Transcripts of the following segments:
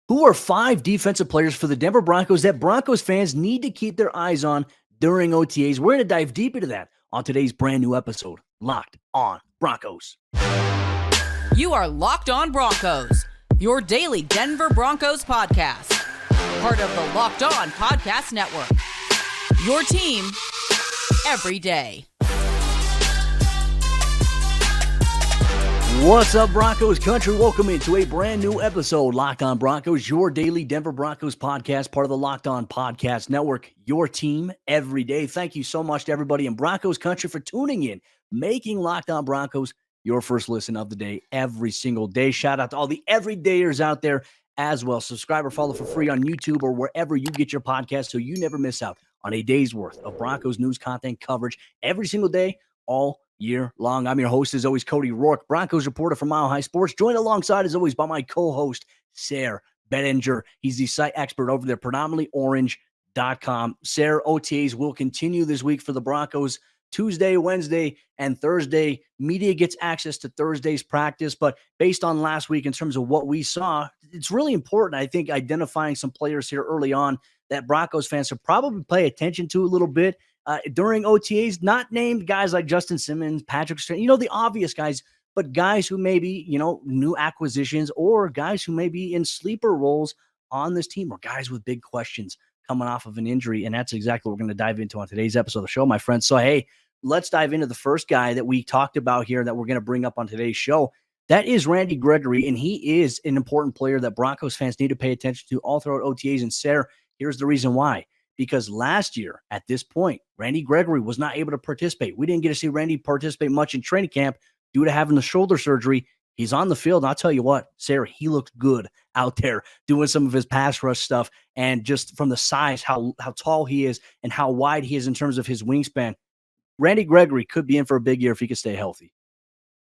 Who are 5 defensive players for the Denver Broncos that Broncos fans need to keep their eyes on during OTAs? We're going to dive deep into that on today's brand new episode, Locked on Broncos. You are Locked on Broncos, your daily Denver Broncos podcast. Part of the Locked on Podcast Network. Your team every day. What's up, Broncos Country? Welcome into a brand new episode, Locked on Broncos, your daily Denver Broncos podcast, part of the Locked on Podcast Network, your team every day. Thank you so much to everybody in Broncos Country for tuning in, making Locked on Broncos your first listen of the day every single day. Shout out to all the everydayers out there as well. Subscribe or follow for free on YouTube or wherever you get your podcast so you never miss out on a day's worth of Broncos news content coverage every single day, all year long. I'm your host, as always, Cody Roark, Broncos reporter for Mile High Sports, joined alongside, as always, by my co-host, Sayre Bedinger. He's the site expert over there, predominantlyorange.com. Sayre, OTAs will continue this week for the Broncos. Tuesday, Wednesday, and Thursday. Media gets access to Thursday's practice, but based on last week in terms of what we saw, it's really important, I think, identifying some players here early on that Broncos fans should probably pay attention to a little bit. During OTAs, not named guys like Justin Simmons, Patrick Sterns, the obvious guys, but guys who may be, new acquisitions or guys who may be in sleeper roles on this team or guys with big questions coming off of an injury. And that's exactly what we're going to dive into on today's episode of the show, my friends. So, hey, let's dive into the first guy that we talked about here that we're going to bring up on today's show. That is Randy Gregory, and he is an important player that Broncos fans need to pay attention to all throughout OTAs. And Sayre, here's the reason why. Because last year, at this point, Randy Gregory was not able to participate. We didn't get to see Randy participate much in training camp due to having the shoulder surgery. He's on the field, and I'll tell you what, Sayre, he looked good out there doing some of his pass rush stuff. And just from the size, how tall he is and how wide he is in terms of his wingspan, Randy Gregory could be in for a big year if he could stay healthy.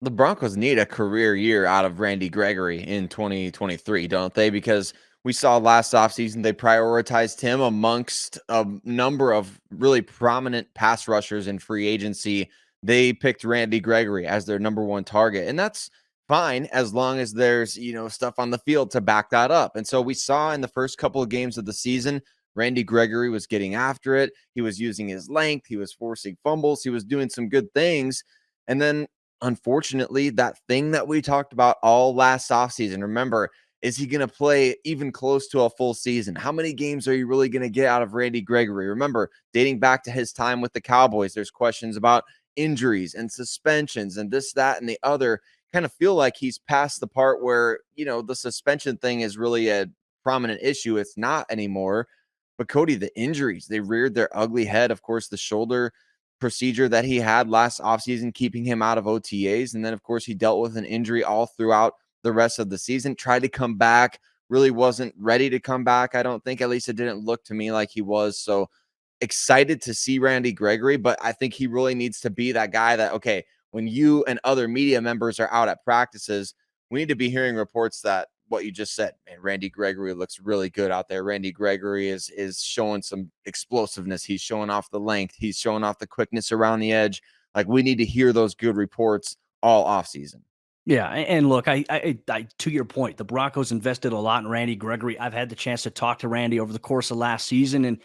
The Broncos need a career year out of Randy Gregory in 2023, don't they? Because we saw last offseason they prioritized him amongst a number of really prominent pass rushers in free agency. They picked Randy Gregory as their number one target, and that's fine as long as there's, stuff on the field to back that up. And so we saw in the first couple of games of the season, Randy Gregory was getting after it. He was using his length. He was forcing fumbles. He was doing some good things. And then, unfortunately, that thing that we talked about all last offseason, remember, is he going to play even close to a full season? How many games are you really going to get out of Randy Gregory? Remember, dating back to his time with the Cowboys, there's questions about injuries and suspensions and this, that, and the other. Kind of feel like he's past the part where, the suspension thing is really a prominent issue. It's not anymore. But Cody, the injuries, they reared their ugly head. Of course, the shoulder procedure that he had last offseason, keeping him out of OTAs. And then, of course, he dealt with an injury all throughout the rest of the season, tried to come back, really wasn't ready to come back. I don't think, at least it didn't look to me like he was. So excited to see Randy Gregory, but I think he really needs to be that guy that, okay, when you and other media members are out at practices, we need to be hearing reports that what you just said, man, Randy Gregory looks really good out there. Randy Gregory is showing some explosiveness. He's showing off the length. He's showing off the quickness around the edge. Like, we need to hear those good reports all offseason. Yeah, and look, I to your point, the Broncos invested a lot in Randy Gregory. I've had the chance to talk to Randy over the course of last season, and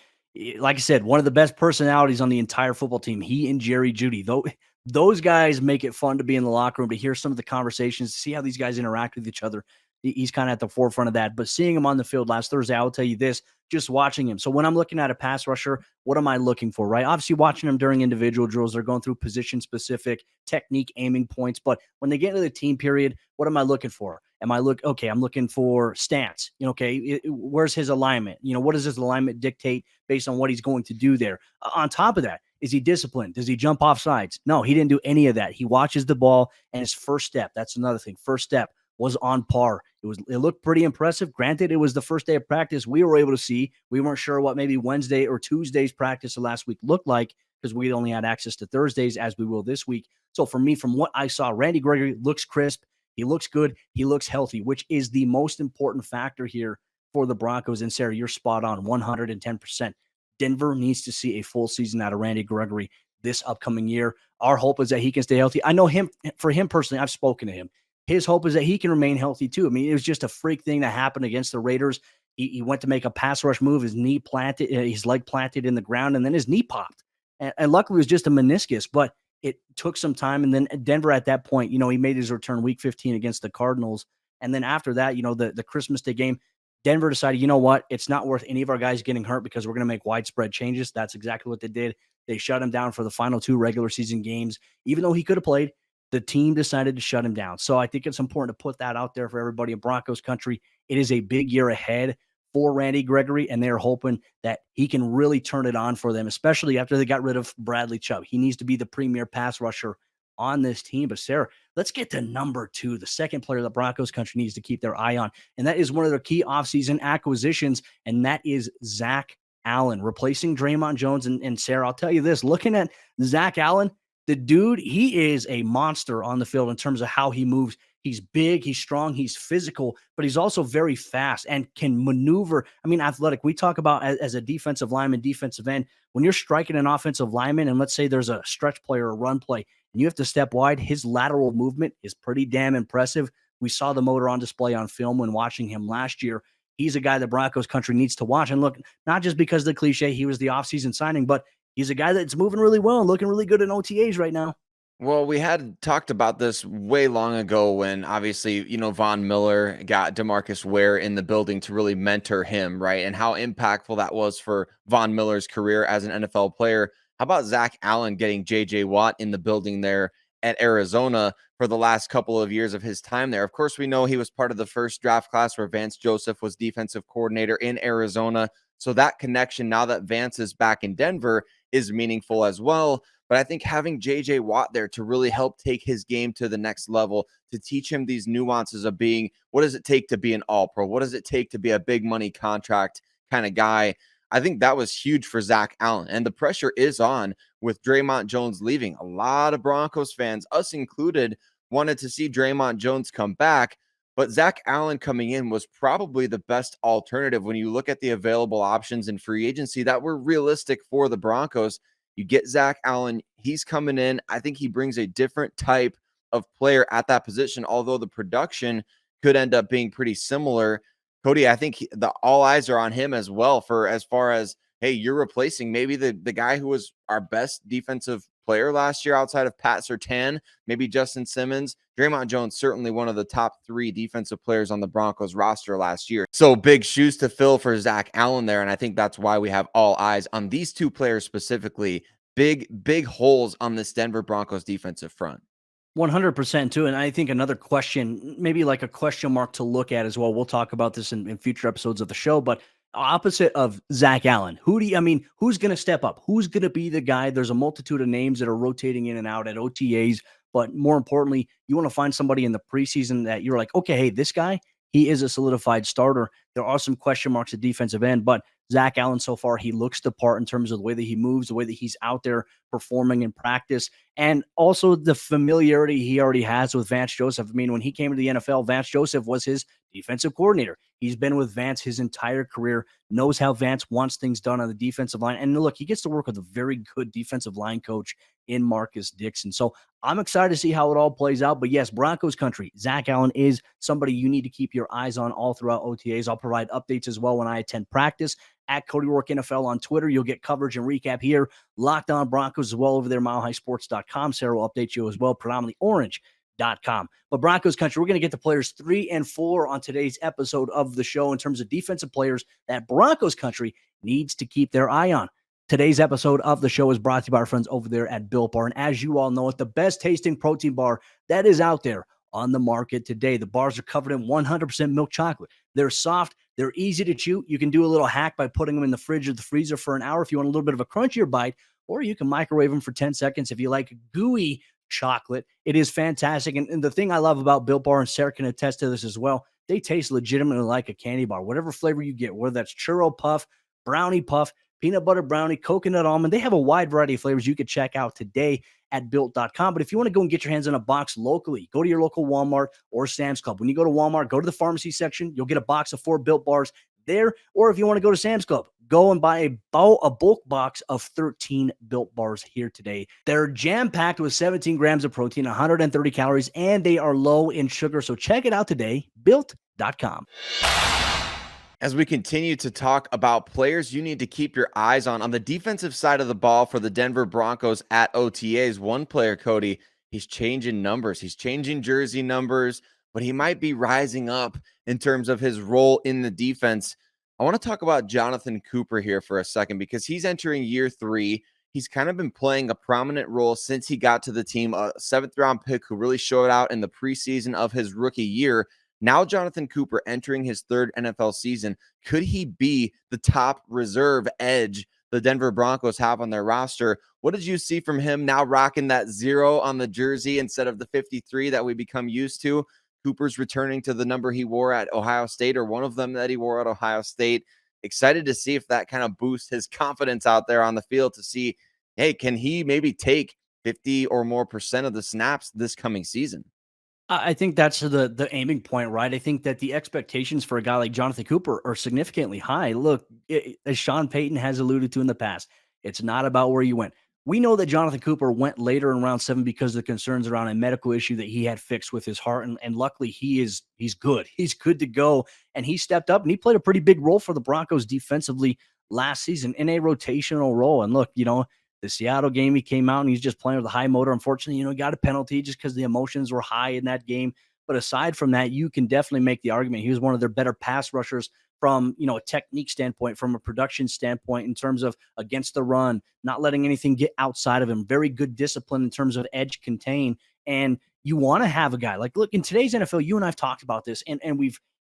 like I said, one of the best personalities on the entire football team. He and Jerry Jeudy, though, those guys make it fun to be in the locker room, to hear some of the conversations, to see how these guys interact with each other. He's kind of at the forefront of that. But seeing him on the field last Thursday, I will tell you this, just watching him. So when I'm looking at a pass rusher, what am I looking for, right? Obviously, watching them during individual drills, they're going through position-specific technique aiming points. But when they get into the team period, what am I looking for? I'm looking for stance. Where's his alignment? What does his alignment dictate based on what he's going to do there? On top of that, is he disciplined? Does he jump off sides? No, he didn't do any of that. He watches the ball, and his first step, that's another thing. First step was on par. It looked pretty impressive. Granted, it was the first day of practice we were able to see. We weren't sure what maybe Wednesday or Tuesday's practice of last week looked like because we only had access to Thursdays as we will this week. So for me, from what I saw, Randy Gregory looks crisp. He looks good. He looks healthy, which is the most important factor here for the Broncos. And Sayre, you're spot on, 110%. Denver needs to see a full season out of Randy Gregory this upcoming year. Our hope is that he can stay healthy. I know him, for him personally, I've spoken to him. his hope is that he can remain healthy too. I mean, it was just a freak thing that happened against the Raiders. He went to make a pass rush move. His leg planted in the ground, and then his knee popped. And luckily, it was just a meniscus, but it took some time. And then Denver at that point, he made his return week 15 against the Cardinals. And then after that, the Christmas Day game, Denver decided, you know what? It's not worth any of our guys getting hurt because we're going to make widespread changes. That's exactly what they did. They shut him down for the final 2 regular season games. Even though he could have played, the team decided to shut him down. So I think it's important to put that out there for everybody in Broncos country. It is a big year ahead for Randy Gregory, and they're hoping that he can really turn it on for them, especially after they got rid of Bradley Chubb. He needs to be the premier pass rusher on this team. But Sayre, let's get to number 2, the second player that Broncos country needs to keep their eye on. And that is one of their key offseason acquisitions, and that is Zach Allen, replacing Draymond Jones. And Sayre, I'll tell you this, looking at Zach Allen, the dude, he is a monster on the field in terms of how he moves. He's big, he's strong, he's physical, but he's also very fast and can maneuver. I mean, athletic. We talk about as a defensive lineman, defensive end, when you're striking an offensive lineman, and let's say there's a stretch play or a run play, and you have to step wide, his lateral movement is pretty damn impressive. We saw the motor on display on film when watching him last year. He's a guy that Broncos country needs to watch. And look, not just because of the cliche, he was the offseason signing, but he's a guy that's moving really well and looking really good in OTAs right now. Well, we had talked about this way long ago when obviously, Von Miller got DeMarcus Ware in the building to really mentor him, right? And how impactful that was for Von Miller's career as an NFL player. How about Zach Allen getting JJ Watt in the building there at Arizona for the last couple of years of his time there? Of course, we know he was part of the first draft class where Vance Joseph was defensive coordinator in Arizona. So that connection, now that Vance is back in Denver, is meaningful as well. But I think having JJ Watt there to really help take his game to the next level, to teach him these nuances of being, what does it take to be an all-pro? What does it take to be a big money contract kind of guy? I think that was huge for Zach Allen. And the pressure is on with Draymond Jones leaving. A lot of Broncos fans, us included, wanted to see Draymond Jones come back. But Zach Allen coming in was probably the best alternative when you look at the available options in free agency that were realistic for the Broncos. You get Zach Allen, he's coming in. I think he brings a different type of player at that position, although the production could end up being pretty similar. Cody, I think all eyes are on him as well for as far as, hey, you're replacing maybe the guy who was our best defensive player last year outside of Pat Surtain, maybe Justin Simmons. Draymond Jones, certainly one of the top 3 defensive players on the Broncos roster last year. So big shoes to fill for Zach Allen there. And I think that's why we have all eyes on these 2 players specifically. Big holes on this Denver Broncos defensive front. 100% too. And I think another question, maybe like a question mark to look at as well. We'll talk about this in future episodes of the show, but opposite of Zach Allen, who's going to step up? Who's going to be the guy? There's a multitude of names that are rotating in and out at OTAs, but more importantly, you want to find somebody in the preseason that you're like, okay, hey, this guy, he is a solidified starter. There are some question marks at defensive end, but Zach Allen so far, he looks the part in terms of the way that he moves, the way that he's out there performing in practice, and also the familiarity he already has with Vance Joseph. I mean, when he came to the NFL, Vance Joseph was his defensive coordinator. He's been with Vance his entire career, knows how Vance wants things done on the defensive line. And look, he gets to work with a very good defensive line coach in Marcus Dixon. So I'm excited to see how it all plays out. But yes, Broncos country, Zach Allen is somebody you need to keep your eyes on all throughout OTAs. I'll provide updates as well when I attend practice. At Cody Roark NFL on Twitter. You'll get coverage and recap here. Locked On Broncos as well over there, milehighsports.com. Sayre will update you as well, predominantly orange.com. But Broncos country, we're going to get to players 3 and 4 on today's episode of the show in terms of defensive players that Broncos country needs to keep their eye on. Today's episode of the show is brought to you by our friends over there at Built Bar. And as you all know, it's the best tasting protein bar that is out there on the market today. The bars are covered in 100% milk chocolate. They're soft. They're easy to chew. You can do a little hack by putting them in the fridge or the freezer for an hour if you want a little bit of a crunchier bite, or you can microwave them for 10 seconds if you like gooey chocolate. It is fantastic. And the thing I love about Built Bar, and Sayre can attest to this as well, they taste legitimately like a candy bar. Whatever flavor you get, whether that's churro puff, brownie puff, peanut butter brownie, coconut almond, they have a wide variety of flavors you could check out today at built.com. But if you want to go and get your hands on a box locally, go to your local Walmart or Sam's Club. When you go to Walmart, go to the pharmacy section. You'll get a box of 4 Built Bars there. Or if you want to go to Sam's Club, go and buy a bulk box of 13 Built Bars here today. They're jam-packed with 17 grams of protein, 130 calories, and they are low in sugar. So check it out today, built.com. As we continue to talk about players you need to keep your eyes on the defensive side of the ball for the Denver Broncos at OTAs, one player, Cody, he's changing numbers. He's changing jersey numbers, but he might be rising up in terms of his role in the defense. I want to talk about Jonathon Cooper here for a second because he's entering year 3. He's kind of been playing a prominent role since he got to the team, a 7th-round pick who really showed out in the preseason of his rookie year. Now, Jonathon Cooper entering his 3rd NFL season. Could he be the top reserve edge the Denver Broncos have on their roster? What did you see from him now rocking that 0 on the jersey instead of the 53 that we become used to? Cooper's returning to the number he wore at Ohio State, or one of them that he wore at Ohio State. Excited to see if that kind of boosts his confidence out there on the field to see, hey, can he maybe take 50 or more % of the snaps this coming season? I think that's the aiming point, right? I think that the expectations for a guy like Jonathon Cooper are significantly high. Look, as Sean Payton has alluded to in the past, it's not about where you went. We know that Jonathon Cooper went later in round 7 because of the concerns around a medical issue that he had fixed with his heart. And luckily he's good. He's good to go. And he stepped up and he played a pretty big role for the Broncos defensively last season in a rotational role. And look, the Seattle game, he came out and he's just playing with a high motor. Unfortunately, he got a penalty just because the emotions were high in that game. But aside from that, you can definitely make the argument he was one of their better pass rushers from, a technique standpoint, from a production standpoint, in terms of against the run, not letting anything get outside of him. Very good discipline in terms of edge contain. And you want to have a guy like, look, in today's NFL, you and I've talked about this, and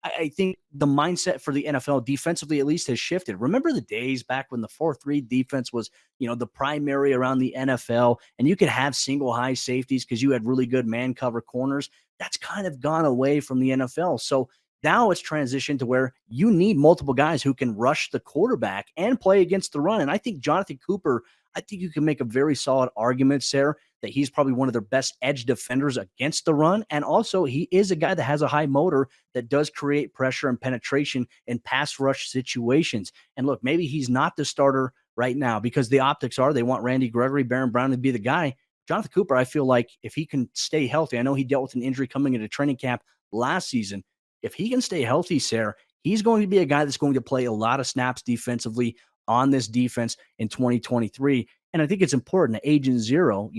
I think the mindset for the NFL defensively at least has shifted. Remember the days back when the 4-3 defense was, the primary around the NFL, and you could have single high safeties because you had really good man cover corners. That's kind of gone away from the NFL. So now it's transitioned to where you need multiple guys who can rush the quarterback and play against the run. And I think Jonathon Cooper, I think you can make a very solid argument, Sayre, that he's probably one of their best edge defenders against the run. And also he is a guy that has a high motor that does create pressure and penetration in pass rush situations. And look, maybe he's not the starter right now because the optics are they want Randy Gregory, Baron Brown to be the guy. Jonathon Cooper, I feel like if he can stay healthy, I know he dealt with an injury coming into training camp last season. If he can stay healthy, Sayre, he's going to be a guy that's going to play a lot of snaps defensively on this defense in 2023. And I think it's important that Agent Zero,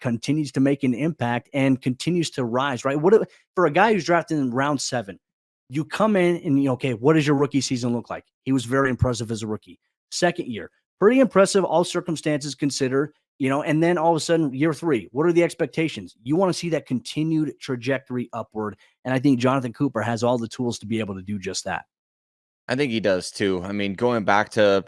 continues to make an impact and continues to rise, right? For a guy who's drafted in round 7, you come in and, okay, what does your rookie season look like? He was very impressive as a rookie. Second year, pretty impressive, all circumstances considered, and then all of a sudden, year 3, what are the expectations? You want to see that continued trajectory upward. And I think Jonathon Cooper has all the tools to be able to do just that. I think he does too. I mean, going back to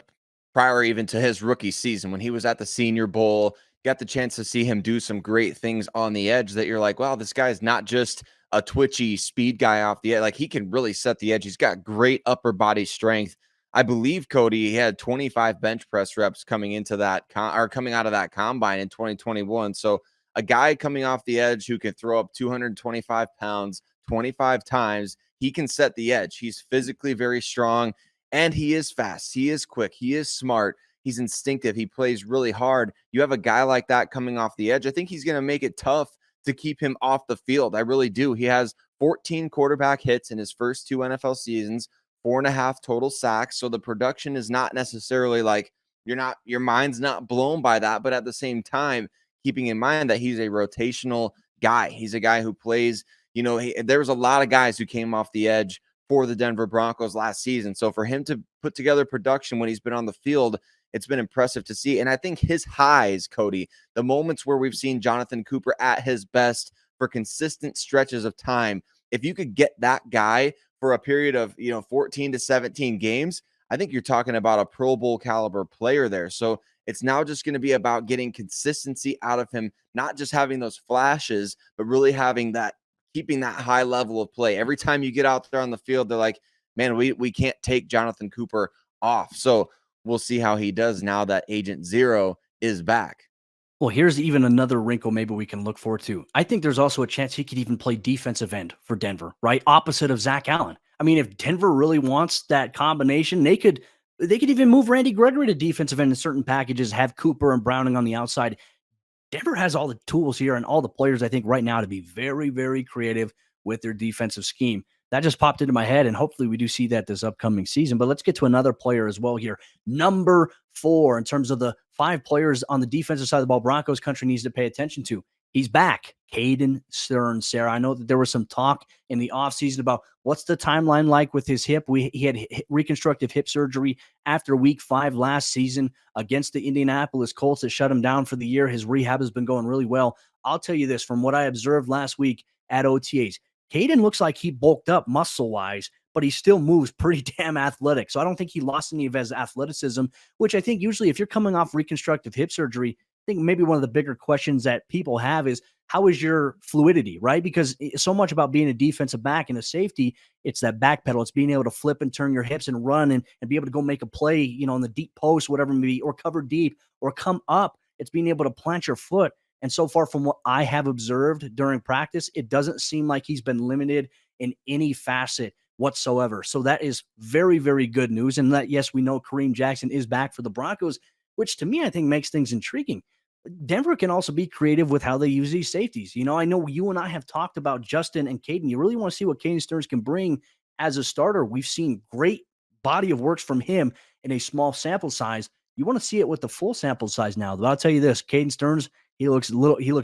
prior even to his rookie season, when he was at the Senior Bowl, got the chance to see him do some great things on the edge that you're like, wow, this guy is not just a twitchy speed guy off the edge. Like, he can really set the edge. He's got great upper body strength. I believe, Cody, he had 25 bench press reps coming into that coming out of that combine in 2021. So a guy coming off the edge who can throw up 225 pounds 25 times, he can set the edge. He's physically very strong, and he is fast. He is quick. He is smart. He's instinctive. He plays really hard. You have a guy like that coming off the edge, I think he's going to make it tough to keep him off the field. I really do. He has 14 quarterback hits in his first 2 NFL seasons, 4.5 total sacks. So the production is not necessarily like your mind's not blown by that, but at the same time, keeping in mind that he's a rotational guy. He's a guy who plays, there was a lot of guys who came off the edge for the Denver Broncos last season. So for him to put together production when he's been on the field, it's been impressive to see. And I think his highs, Cody, the moments where we've seen Jonathon Cooper at his best for consistent stretches of time, if you could get that guy for a period of, 14 to 17 games, I think you're talking about a Pro Bowl caliber player there. So it's now just going to be about getting consistency out of him, not just having those flashes, but really having that, keeping that high level of play. Every time you get out there on the field, they're like, man, we can't take Jonathon Cooper off. So we'll see how he does now that Agent Zero is back. Well, here's even another wrinkle maybe we can look forward to. I think there's also a chance he could even play defensive end for Denver, right? Opposite of Zach Allen. I mean, if Denver really wants that combination, they could They could even move Randy Gregory to defensive end in certain packages, have Cooper and Browning on the outside. Denver has all the tools here and all the players, I think, right now to be very, very creative with their defensive scheme. That just popped into my head, and hopefully we do see that this upcoming season. But let's get to another player as well here. Number 4, in terms of the 5 players on the defensive side of the ball, Broncos country needs to pay attention to. He's back, Caden Sterns, Sayre. I know that there was some talk in the offseason about what's the timeline like with his hip. He had reconstructive hip surgery after week 5 last season against the Indianapolis Colts that shut him down for the year. His rehab has been going really well. I'll tell you this, from what I observed last week at OTAs, Caden looks like he bulked up muscle-wise, but he still moves pretty damn athletic. So I don't think he lost any of his athleticism, which I think usually if you're coming off reconstructive hip surgery, I think maybe one of the bigger questions that people have is, how is your fluidity, right? Because so much about being a defensive back and a safety, it's that back pedal. It's being able to flip and turn your hips and run and be able to go make a play, in the deep post, whatever it may be, or cover deep or come up. It's being able to plant your foot. And so far from what I have observed during practice, it doesn't seem like he's been limited in any facet whatsoever. So that is very, very good news. And that, yes, we know Kareem Jackson is back for the Broncos, which to me, I think makes things intriguing. Denver can also be creative with how they use these safeties. I know you and I have talked about Justin and Caden. You really want to see what Caden Sterns can bring as a starter. We've seen great body of works from him in a small sample size. You want to see it with the full sample size now. But I'll tell you this, Caden Sterns, he looks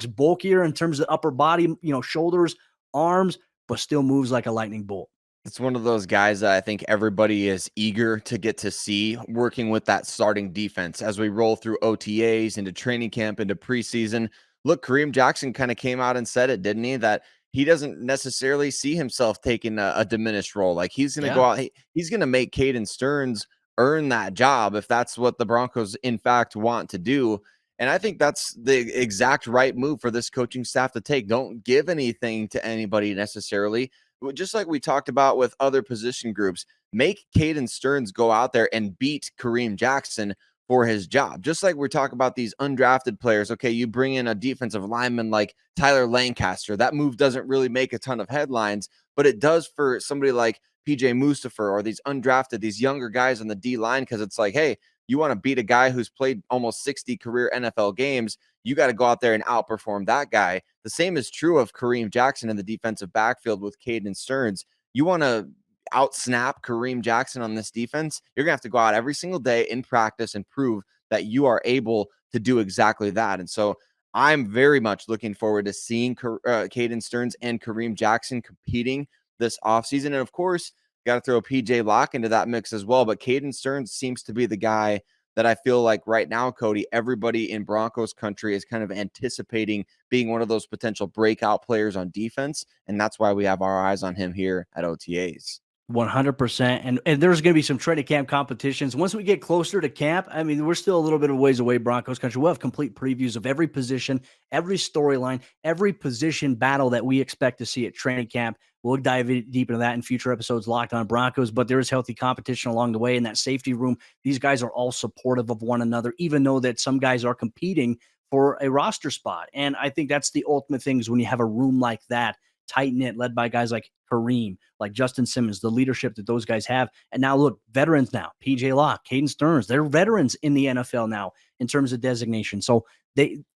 bulkier in terms of upper body, shoulders, arms, but still moves like a lightning bolt. It's one of those guys that I think everybody is eager to get to see working with that starting defense as we roll through OTAs into training camp, into preseason. Look, Kareem Jackson kind of came out and said it, didn't he? That he doesn't necessarily see himself taking a diminished role. Like he's going to go out, he's going to make Caden Sterns earn that job if that's what the Broncos in fact want to do. And I think that's the exact right move for this coaching staff to take. Don't give anything to anybody necessarily. Just like we talked about with other position groups, make Caden Sterns go out there and beat Kareem Jackson for his job. Just like we're talking about these undrafted players. Okay, you bring in a defensive lineman like Tyler Lancaster. That move doesn't really make a ton of headlines, but it does for somebody like PJ Mustipher or these undrafted, these younger guys on the D line, because it's like, hey, you want to beat a guy who's played almost 60 career NFL games, you got to go out there and outperform that guy. The same is true of Kareem Jackson in the defensive backfield with Caden Sterns. You want to out-snap Kareem Jackson on this defense, you're going to have to go out every single day in practice and prove that you are able to do exactly that. And so I'm very much looking forward to seeing Caden Sterns and Kareem Jackson competing this offseason. And of course, got to throw PJ Locke into that mix as well. But Caden Sterns seems to be the guy that I feel like right now, Cody, everybody in Broncos country is kind of anticipating being one of those potential breakout players on defense. And that's why we have our eyes on him here at OTAs. 100%. And there's going to be some training camp competitions. Once we get closer to camp, I mean, we're still a little bit of ways away, Broncos country. We'll have complete previews of every position, every storyline, every position battle that we expect to see at training camp. We'll dive deep into that in future episodes, Locked On Broncos, but there is healthy competition along the way in that safety room. These guys are all supportive of one another, even though that some guys are competing for a roster spot. And I think that's the ultimate thing is when you have a room like that, tight-knit, led by guys like Kareem, like Justin Simmons, the leadership that those guys have. And now look, veterans now, PJ Locke, Caden Sterns, they're veterans in the NFL now in terms of designation. So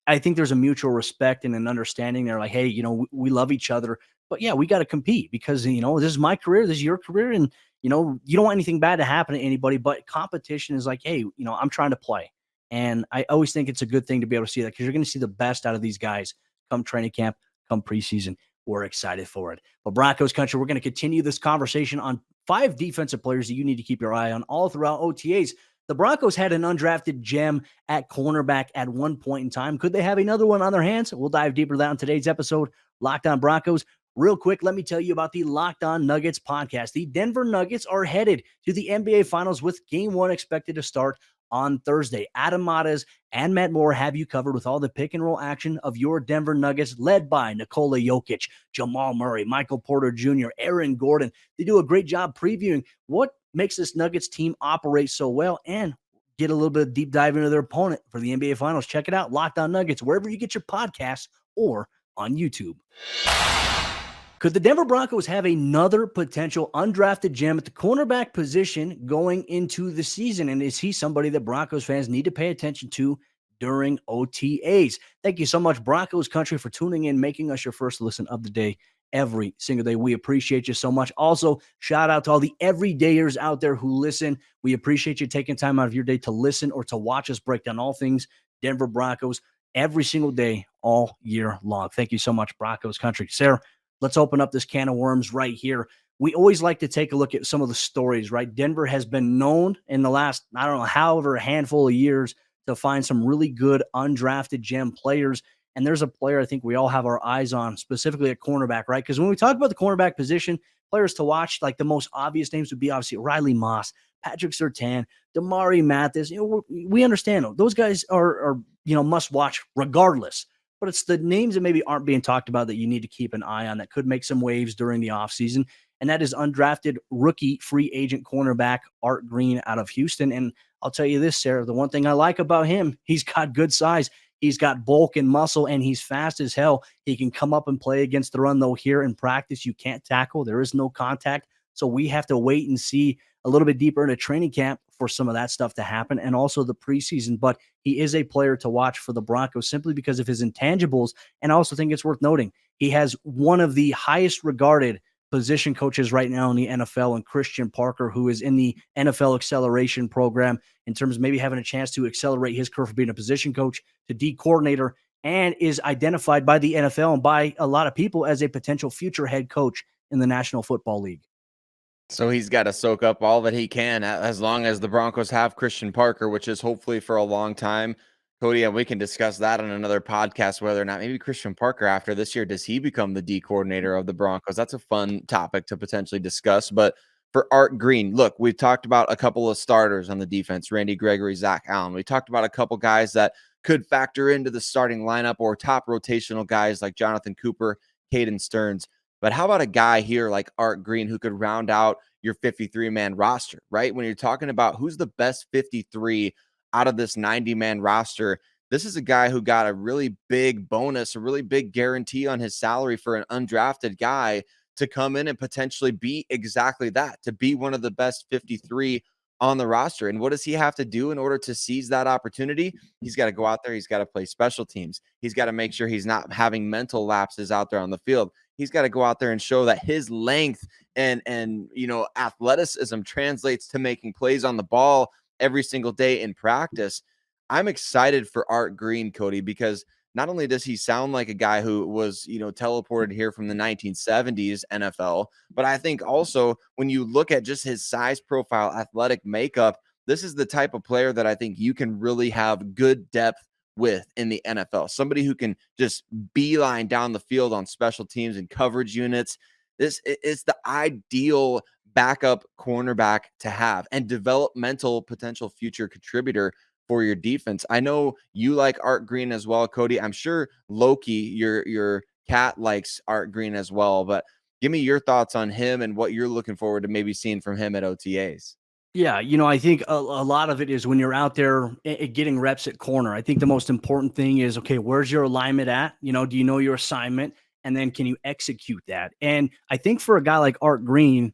I think there's a mutual respect and an understanding. They're like, hey, we love each other, but yeah, we got to compete because, this is my career, this is your career. And, you don't want anything bad to happen to anybody, but competition is like, hey, I'm trying to play. And I always think it's a good thing to be able to see that because you're going to see the best out of these guys come training camp, come preseason. We're excited for it. But Broncos country, we're going to continue this conversation on 5 defensive players that you need to keep your eye on all throughout OTAs. The Broncos had an undrafted gem at cornerback at one point in time. Could they have another one on their hands? We'll dive deeper into that in today's episode, Locked On Broncos. Real quick, let me tell you about the Locked On Nuggets podcast. The Denver Nuggets are headed to the NBA Finals with Game 1 expected to start on Thursday. Adam Mares and Matt Moore have you covered with all the pick and roll action of your Denver Nuggets, led by Nikola Jokic, Jamal Murray, Michael Porter Jr., Aaron Gordon. They do a great job previewing what makes this Nuggets team operate so well and get a little bit of deep dive into their opponent for the NBA Finals. Check it out, Locked On Nuggets, wherever you get your podcasts or on YouTube. Could the Denver Broncos have another potential undrafted gem at the cornerback position going into the season? And is he somebody that Broncos fans need to pay attention to during OTAs? Thank you so much, Broncos Country, for tuning in, making us your first listen of the day every single day. We appreciate you so much. Also, shout out to all the everydayers out there who listen. We appreciate you taking time out of your day to listen or to watch us break down all things Denver Broncos every single day, all year long. Thank you so much, Broncos Country. Sayre, let's open up this can of worms right here. We always like to take a look at some of the stories, right? Denver has been known in the last, I don't know, however, a handful of years to find some really good undrafted gem players. And there's a player I think we all have our eyes on, specifically at cornerback, right? Because when we talk about the cornerback position, players to watch, like the most obvious names would be obviously Riley Moss, Patrick Surtain, Damari Mathis. We understand those guys are must watch regardless. But it's the names that maybe aren't being talked about that you need to keep an eye on that could make some waves during the offseason. And that is undrafted rookie free agent cornerback Art Green out of Houston. And I'll tell you this, Sayre, the one thing I like about him, he's got good size. He's got bulk and muscle, and he's fast as hell. He can come up and play against the run, though here in practice, you can't tackle. There is no contact. So we have to wait and see a little bit deeper into training camp for some of that stuff to happen, and also the preseason. But he is a player to watch for the Broncos simply because of his intangibles. And I also think it's worth noting he has one of the highest regarded position coaches right now in the NFL, and Christian Parker, who is in the NFL acceleration program in terms of maybe having a chance to accelerate his career from being a position coach to D coordinator, and is identified by the NFL and by a lot of people as a potential future head coach in the National Football League. So he's got to soak up all that he can as long as the Broncos have Christian Parker, which is hopefully for a long time. Cody, and we can discuss that on another podcast, whether or not maybe Christian Parker after this year, does he become the D coordinator of the Broncos? That's a fun topic to potentially discuss. But for Art Green, look, we've talked about a couple of starters on the defense, Randy Gregory, Zach Allen. We talked about a couple guys that could factor into the starting lineup or top rotational guys like Jonathon Cooper, Caden Sterns. But how about a guy here like Art Green who could round out your 53-man roster, right? When you're talking about who's the best 53 out of this 90-man roster, this is a guy who got a really big bonus, a really big guarantee on his salary for an undrafted guy to come in and potentially be exactly that, to be one of the best 53 on the roster. And what does he have to do in order to seize that opportunity? He's got to go out there. He's got to play special teams. He's got to make sure he's not having mental lapses out there on the field. He's got to go out there and show that his length and athleticism translates to making plays on the ball every single day in practice. I'm excited for Art Green, Cody, because not only does he sound like a guy who was, teleported here from the 1970s NFL, but I think also when you look at just his size profile, athletic makeup, this is the type of player that I think you can really have good depth with in the NFL. Somebody who can just beeline down the field on special teams and coverage units. This is the ideal backup cornerback to have and developmental potential future contributor for your defense. I know you like Art Green as well, Cody. I'm sure Loki, your cat, likes Art Green as well, but give me your thoughts on him and what you're looking forward to maybe seeing from him at OTAs. Yeah, I think a lot of it is when you're out there getting reps at corner. I think the most important thing is, okay, where's your alignment at? Do you know your assignment? And then can you execute that? And I think for a guy like Art Green,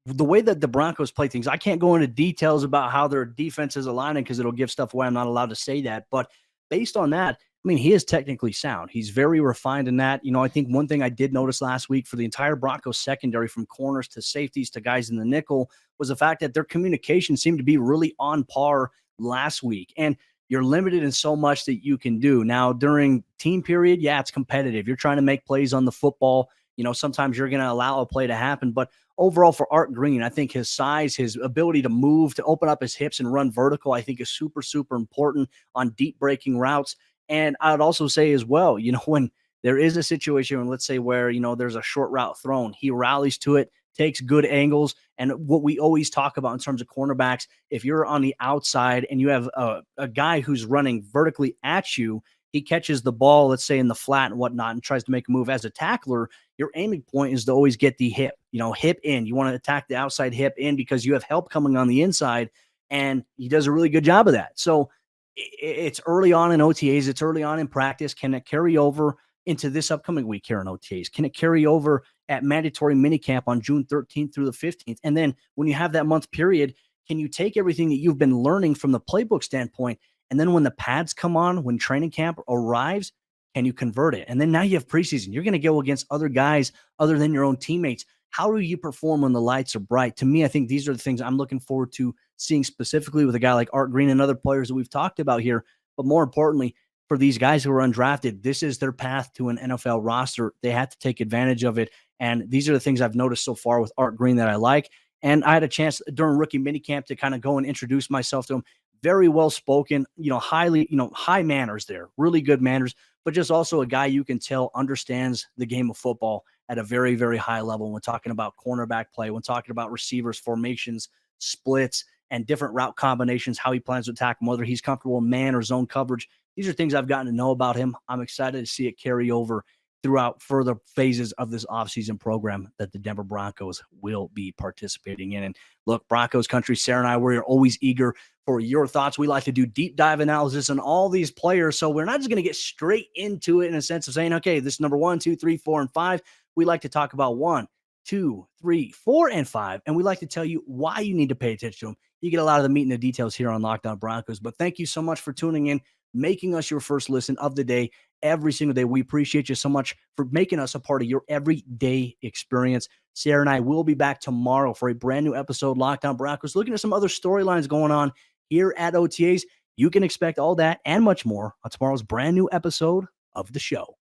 the way that the Broncos play things, I can't go into details about how their defense is aligning because it'll give stuff away. I'm not allowed to say that. But based on that, he is technically sound. He's very refined in that. I think one thing I did notice last week for the entire Broncos secondary, from corners to safeties to guys in the nickel, was the fact that their communication seemed to be really on par last week. And you're limited in so much that you can do. Now, during team period, yeah, it's competitive. You're trying to make plays on the football. Sometimes you're going to allow a play to happen. But overall for Art Green, I think his size, his ability to move, to open up his hips and run vertical, I think is super, super important on deep breaking routes. And I would also say as well, when there is a situation, let's say where, there's a short route thrown, he rallies to it, takes good angles. And what we always talk about in terms of cornerbacks, if you're on the outside and you have a guy who's running vertically at you, he catches the ball, let's say in the flat and whatnot, and tries to make a move as a tackler, your aiming point is to always get the hip, hip in. You want to attack the outside hip in because you have help coming on the inside, and he does a really good job of that. So it's early on in OTAs. It's early on in practice. Can it carry over into this upcoming week here in OTAs? Can it carry over at mandatory minicamp on June 13th through the 15th. And then when you have that month period, can you take everything that you've been learning from the playbook standpoint, and then when the pads come on, when training camp arrives, can you convert it? And then now you have preseason. You're going to go against other guys other than your own teammates. How do you perform when the lights are bright? To me, I think these are the things I'm looking forward to seeing specifically with a guy like Art Green and other players that we've talked about here. But more importantly, for these guys who are undrafted, this is their path to an NFL roster. They have to take advantage of it. And these are the things I've noticed so far with Art Green that I like. And I had a chance during rookie minicamp to kind of go and introduce myself to him. Very well spoken, high manners there, really good manners, but just also a guy you can tell understands the game of football at a very, very high level. When talking about cornerback play, when talking about receivers, formations, splits, and different route combinations, how he plans to attack them, whether he's comfortable in man or zone coverage. These are things I've gotten to know about him. I'm excited to see it carry over throughout further phases of this offseason program that the Denver Broncos will be participating in. And look, Broncos Country, Sayre and I, we're always eager for your thoughts. We like to do deep dive analysis on all these players. So we're not just going to get straight into it in a sense of saying, okay, this is number 1, 2, 3, 4, and 5. We like to talk about 1, 2, 3, 4, and 5. And we like to tell you why you need to pay attention to them. You get a lot of the meat and the details here on Locked On Broncos. But thank you so much for tuning in, making us your first listen of the day every single day. We appreciate you so much for making us a part of your everyday experience. Sayre and I will be back tomorrow for a brand new episode, Locked On Broncos, looking at some other storylines going on here at OTAs. You can expect all that and much more on tomorrow's brand new episode of the show.